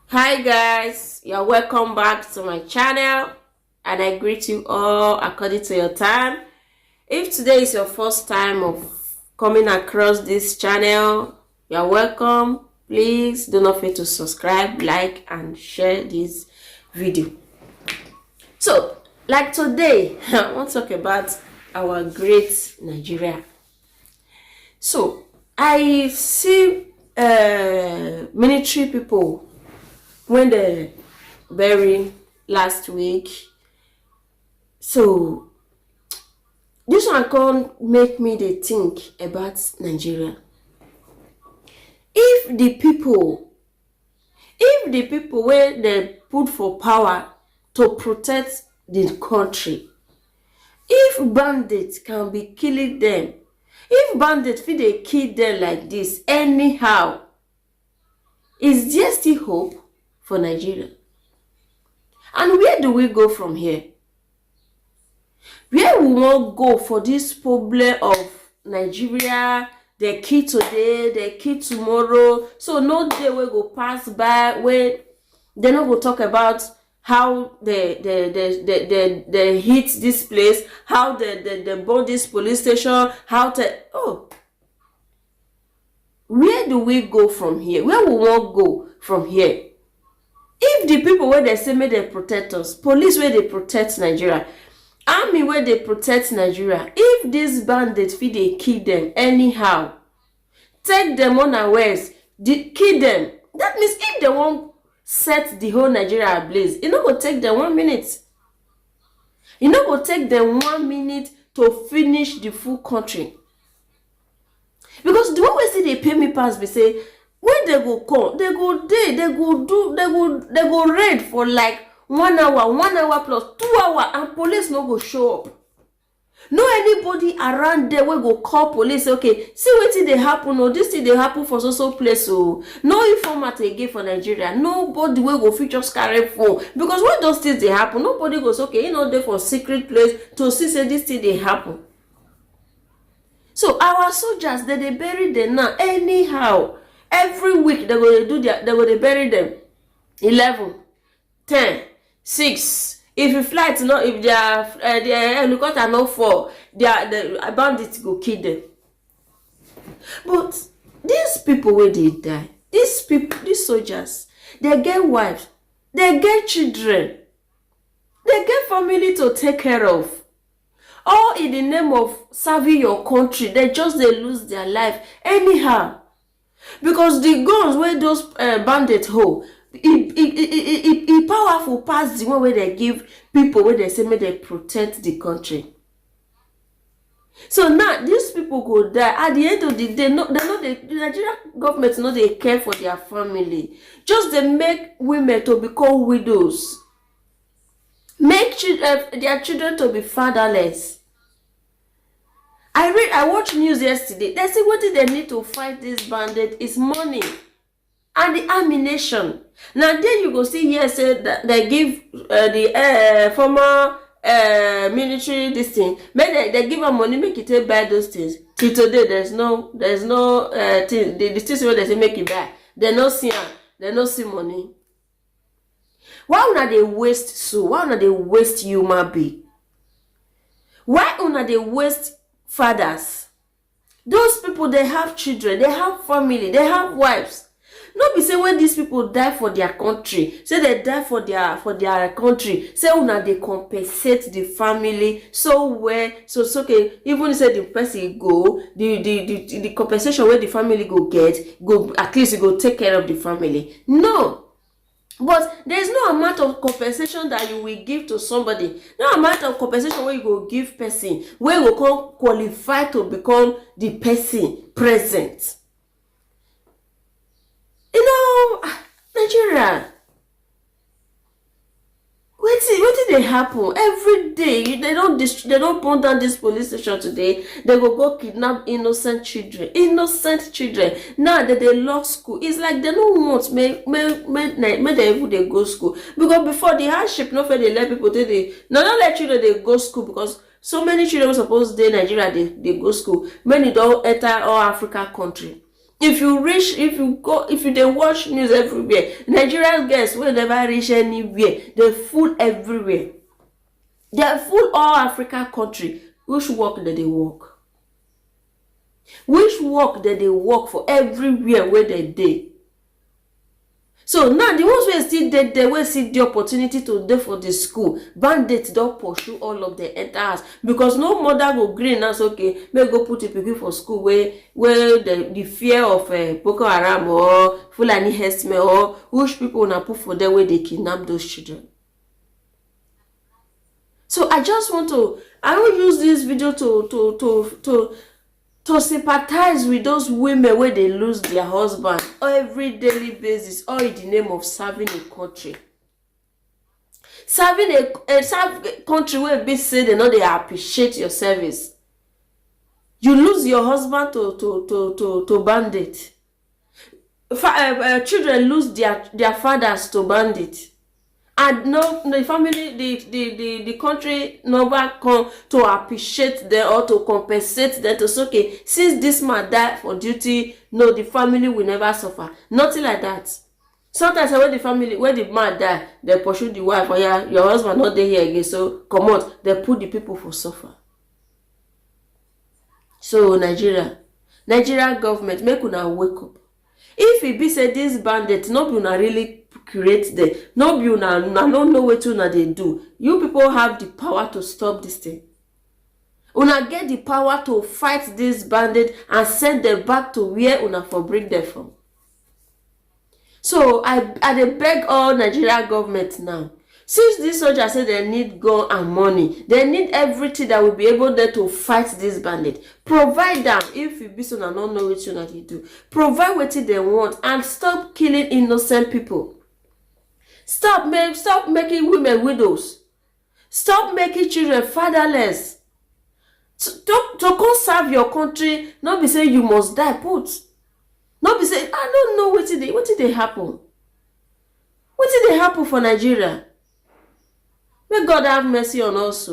Hi guys, you're welcome back to my channel and I greet you all according to your time. If today is your first time of coming across this channel, you're welcome. Please do not forget to subscribe, like and share this video. So, like today, I want to talk about our great Nigeria. So, I see military people when they bury last week. So this one can't make me dey think about Nigeria. If the people wey they put for power to protect the country, if bandits can be killing them, if bandits fit dey kill them like this anyhow, is there still hope for Nigeria? And where do we go from here? Where we wan go for this problem of Nigeria? They kill today, they kill tomorrow, so no day wey go pass by wey they no go talk about how they hit this place, how they burn this police station, how to where do we go from here? Where we wan go from here? If the people wey they say make they protect us, police wey dey protect Nigeria, army wey dey protect Nigeria, if dis bandits fit dey kill them anyhow, take them unawares, kill them, that means if they wan set the whole Nigeria ablaze, e no go take them 1 minute. E no go take them 1 minute to finish the full country. Because the one wey still dey pay me pass be say, when they go come, they go raid for like 1 hour, 1 hour plus 2 hours, and police no go show up. No anybody around there wey go call police say, okay, see wetin dey happen, or this thing dey happen for so place. No informant again for Nigeria. Nobody wey go fit just carry phone, because when those things dey happen, nobody goes, okay, dey for secret place to see say this thing dey happen. So our soldiers, they bury them now anyhow. Every week they go bury them 11, 10, 6. If you flight if their helicopter no fall, the bandits go kill them. But these people where they die, these soldiers, they get wives, they get children, they get family to take care of. All in the name of serving your country, they lose their life anyhow. Because the guns where those bandits hold, it powerful pass the one where they give people where they say may they protect the country. So now these people go die. At the end of the day, the Nigerian government no they care for their family. Just they make women to become widows, make their children to be fatherless. I watched news yesterday. They say what they need to fight this bandit is money and the ammunition. Now there you go see here say that they give the former military this thing. Make they give them money, make it take buy those things. Till today there's no thing. The things where they say make it buy, they no see am, they no see money. Why una dey waste soul? Why una dey waste human being? Why una dey waste fathers? Those people, they have children, they have family, they have wives. No be say when these people die for their country, say they die for their country, say una dey compensate the family so well, so it's okay. Even say the person go, the compensation where the family go get, go at least it go take care of the family. No. But there's no amount of compensation that you will give to somebody. No amount of compensation where you go give person where you go qualify to become the person present. Nigeria, wetin dey happen every day? They don't burn down this police station today. They go kidnap innocent children. Now that they lock school, it's like they don't want make they even they go school. Because before, the hardship no fair, they let people not let children they go school, because so many children supposed dey Nigeria they go school. Many don't enter all Africa country. If you dey watch news everywhere, Nigerian girls will never reach anywhere, they full everywhere, they full all Africa country. Which work dem dey work? Which work dem dey work for everywhere where they dey? So now the ones wey still dey there, wey see the opportunity to dey for the school, bandits don pursue all of them enter house, because no mother go gree now say okay make go put the pikin for school where the fear of Boko Haram or Fulani herdsmen or which people una put for there where they kidnap those children. So I wan use this video to sympathize with those women where they lose their husband on every daily basis, all in the name of serving a country. Serving a country where be say they know they appreciate your service. You lose your husband to bandit. Children lose their fathers to bandit. And no, the family, the country never come to appreciate them or to compensate them to say, okay, since this man died for duty, no, the family will never suffer. Nothing like that. Sometimes when the man die, they pursue the wife, or yeah, your husband not there here again, so come out, they put the people for suffer. So Nigeria government, make una wake up. If e be say this bandit no be una really create them, no be una no know wetin una dey do, you people have the power to stop this thing. Una get the power to fight this bandit and send them back to where una for bring them from. So I dey beg all Nigeria government now, since these soldiers say they need gun and money, they need everything that will be able there to fight this bandit. Provide them. If you be so na not know wetin una dey do, provide wetin they want and stop killing innocent people. Stop making women widows. Stop making children fatherless. To come serve your country, not be say you must die put. Not be say I don't know wetin dey happen. Wetin dey happen for Nigeria? May God have mercy on us.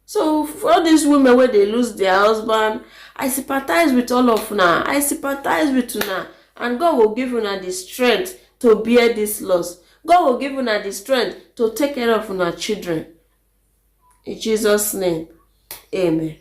So for all these women where they lose their husband, I sympathize with all of una. I sympathize with una, and God will give una the strength to bear this loss. God will give una the strength to take care of una children. In Jesus' name, amen.